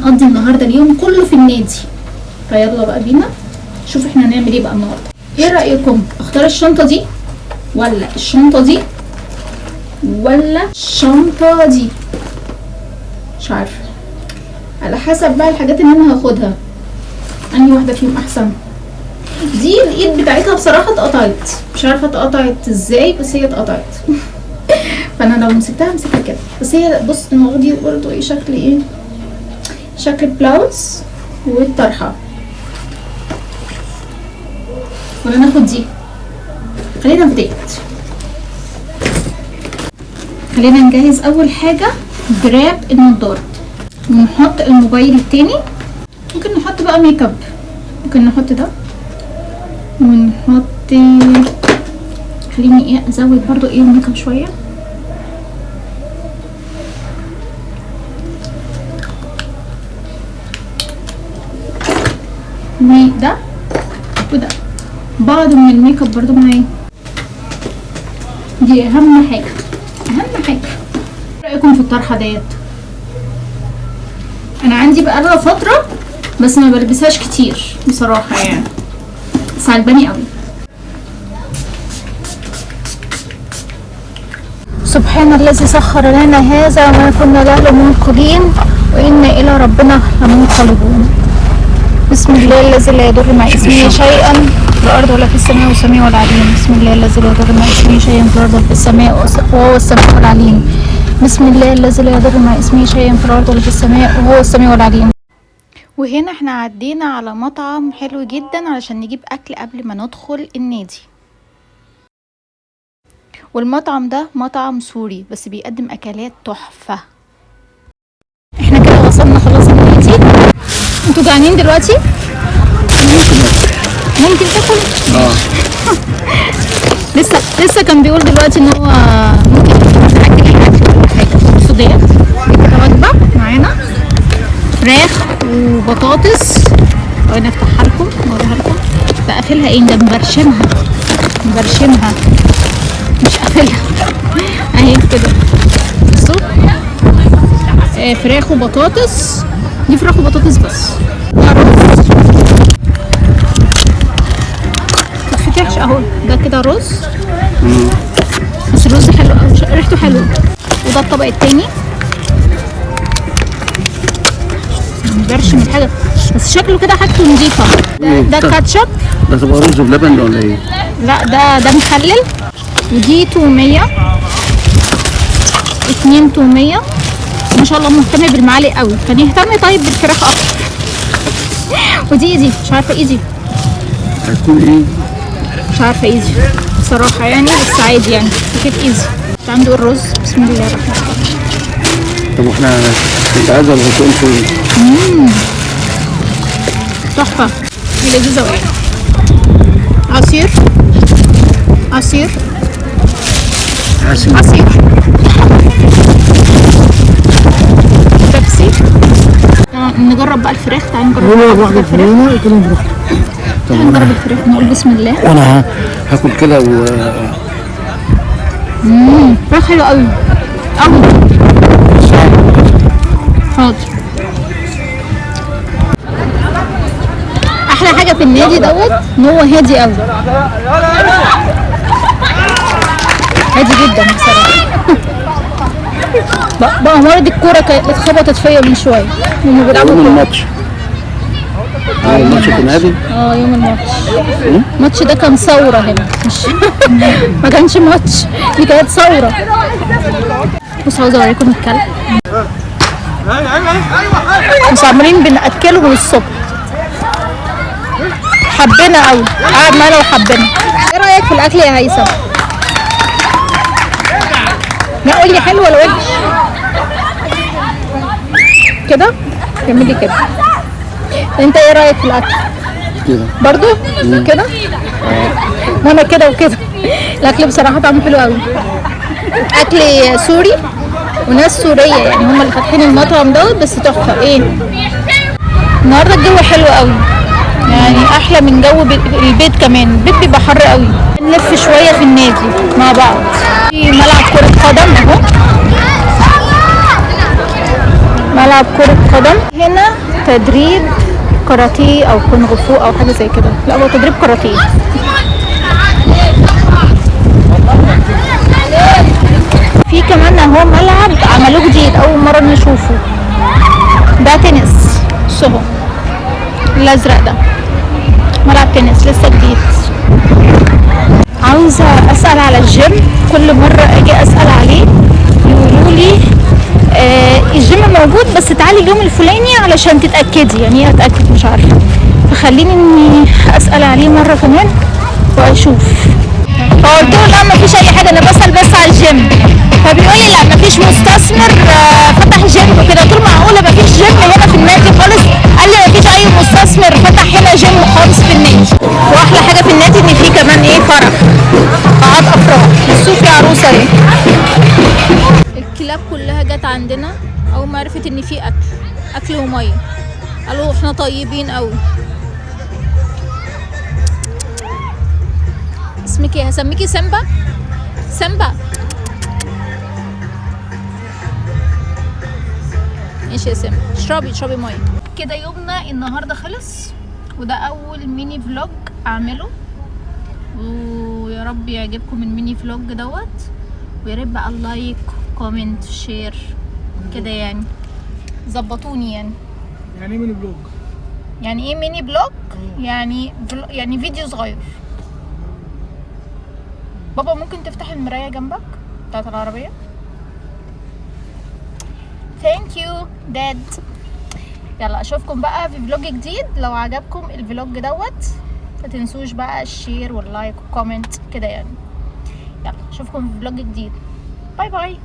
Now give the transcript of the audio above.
هنقضي النهارده اليوم كله في النادي. فيلا بقى بينا شوف احنا هنعمل ايه بقى النهارده. ايه رايكم اختار الشنطه دي ولا الشنطه دي ولا الشنطه دي؟ مش عارفه، على حسب بقى الحاجات اللي انا هاخدها انهي واحده فيهم احسن. دي الايد بتاعتها بصراحه اتقطعت، مش عارفه اتقطعت ازاي بس هي اتقطعت. فانا لو مسكتها همسكها كده. بس هي بص المواضيع دي برضه ايه شكل ايه، شكل البلاوز والطرحه. ولا ناخد دي؟ خلينا نبتدي. خلينا نجهز اول حاجه جراب النضاره، ونحط الموبايل التاني. ممكن نحط بقى ميك اب، ممكن نحط ده ونحط، خليني ايه ازود برضو ايه الميك اب شويه. وده وده بعض من الميك اب برضو معايا. دي اهم حاجه، اهم حاجه. ايه رايكم في الطرحه ديت؟ انا عندي بقالها فتره بس ما بلبسهاش كتير بصراحه يعني، بس عجباني قوي. سبحان الذي سخر لنا هذا وما كنا له منقلين وإنا إلى ربنا لمنقلبون. بسم الله الذي لا يضر مع اسمه شيئا في الأرض ولا في السماء والسميع العليم. بسم الله الذي لا يضر مع اسمه شيئا في الأرض ولا في السماء وهو السميع العليم. بسم الله الذي لا يضر مع اسمه شيئا في الأرض ولا في السماء وهو السميع العليم. وهنا احنا عدينا على مطعم حلو جدا علشان نجيب أكل قبل ما ندخل النادي. والمطعم ده مطعم سوري بس بيقدم اكلات تحفه. احنا كده وصلنا خلاص النادي. انتوا جعانين دلوقتي؟ ممكن تاكل؟ لسه كان بيقول دلوقتي ان هو ممكن ناكل حاجه. بصوا ديت كده وجبه معانا فراخ وبطاطس. وانا افتحها لكم اوريها لكم. بقفلها ايه؟ ده مبرشمها مش قافلها اهي كده. بصوا فراخ وبطاطس. دي فراخ وبطاطس بس. رز متفتحش اهو، ده كده رز. بس الرز حلو قوي، ريحته حلوه. وده الطبق التاني مبرشم الحاجه بس شكله كده حاجته نضيفه. ده كاتشب. ده تبقى رز بلبن ولا ايه؟ لا ده مخلل. ودي تومية، 2 تومية. ما شاء الله مهتم بالمعالق قوي، كان يهتم طيب بالفراخ اكتر. ودي مش عارفه ايه هتكون ايه؟ مش عارفه ايه بصراحه يعني، بس عادي يعني كده ايزي. عنده الرز. بسم الله الرحمن الرحيم. طب واحنا نتعزل وهتقول فين؟ تحفه، دي لذيذه قوي. عصير بيبسي. نجرب بقى الفراخ. تعالى نجرب الفراخ. تعالى نجرب الفراخ. نقول بسم الله. وانا هاكل كده فراخ حلوه قوي قوي. حاضر. احلى حاجه في النادي دوت ان هو هادي قوي، هادي جدا بصراحه. بقى مرض الكوره كانت اتخبطت فيا من شويه لما بيلعبوا يوم الماتش. الماتش كان هادي؟ يوم الماتش ده كان ثوره هنا، مش ما كانش ماتش، دي كانت ثوره. بصوا عاوزه اوريكم الكلب. بس عمالين بناكله الصبح. حبنا قوي، قاعد معانا وحبنا. ايه رايك في الاكل يا هيثم؟ لا قول لي حلو ولا وحش كده؟ كملي كده. انت ايه رايك في الاكل؟ كده برضو كده. وانا كده وكده. الاكل بصراحه طعمه حلو قوي. اكل سوري وناس سوريه يعني هم اللي فاتحين المطعم دوت، بس تحفه. ايه النهارده الجو حلو قوي يعني، احلى من جو البيت كمان. البيت بيبقى حر قوي. نلف شويه في النادي مع بعض. في ملعب كره قدم اهو، ملعب كرة قدم. هنا تدريب كاراتيه او كونغ فو او حاجة زي كده. لا هو تدريب كاراتيه. في كمان اهو ملعب عملوه جديد اول مرة نشوفه، ده تنس اهو الازرق ده، ملعب تنس لسه جديد. عاوزة اسأل على الجيم، كل مرة اجي اسأل عليه يقولوا لي الجيم موجود بس تعالي اليوم الفلاني علشان تتأكدي. يعني ايه اتأكد؟ مش عارفة، فخليني اني اسأل عليه مرة كمان واشوف. فقلت له لا مفيش اي حاجة، انا بسأل بس على الجيم. فبيقول لي لا مفيش مستثمر فتح جيم وكده. قلت له معقولة مفيش جيم هنا في النادي خالص؟ قال لي مفيش اي مستثمر فتح هنا جيم خالص في النادي. واحلى حاجة في النادي ان في كمان ايه، فرح، قاعات افراح. شوفي عروسة ايه. الكلاب كلها جت عندنا اول ما عرفت ان في اكل وميه، قالوا احنا طيبين قوي. اسمك ايه؟ هسميكي سامبا. سامبا ايش يا سامبا؟ اشربي ميه. كده يومنا النهارده خلص، وده اول ميني فلوج اعمله، ويا رب يعجبكم الميني فلوج دوت. ويا ريت بقى اللايك كومنت شير كده، يعني ظبطوني. يعني ايه ميني بلوج؟ يعني ايه ميني بلوج؟ يعني فيديو صغير. بابا ممكن تفتح المراية جنبك بتاعت العربية؟ ثانك يو داد. يلا اشوفكم بقى في فلوج جديد. لو عجبكم الفلوج دوت متنسوش بقى الشير واللايك والكومنت كده يعني. يلا اشوفكم في فلوج جديد. باي باي.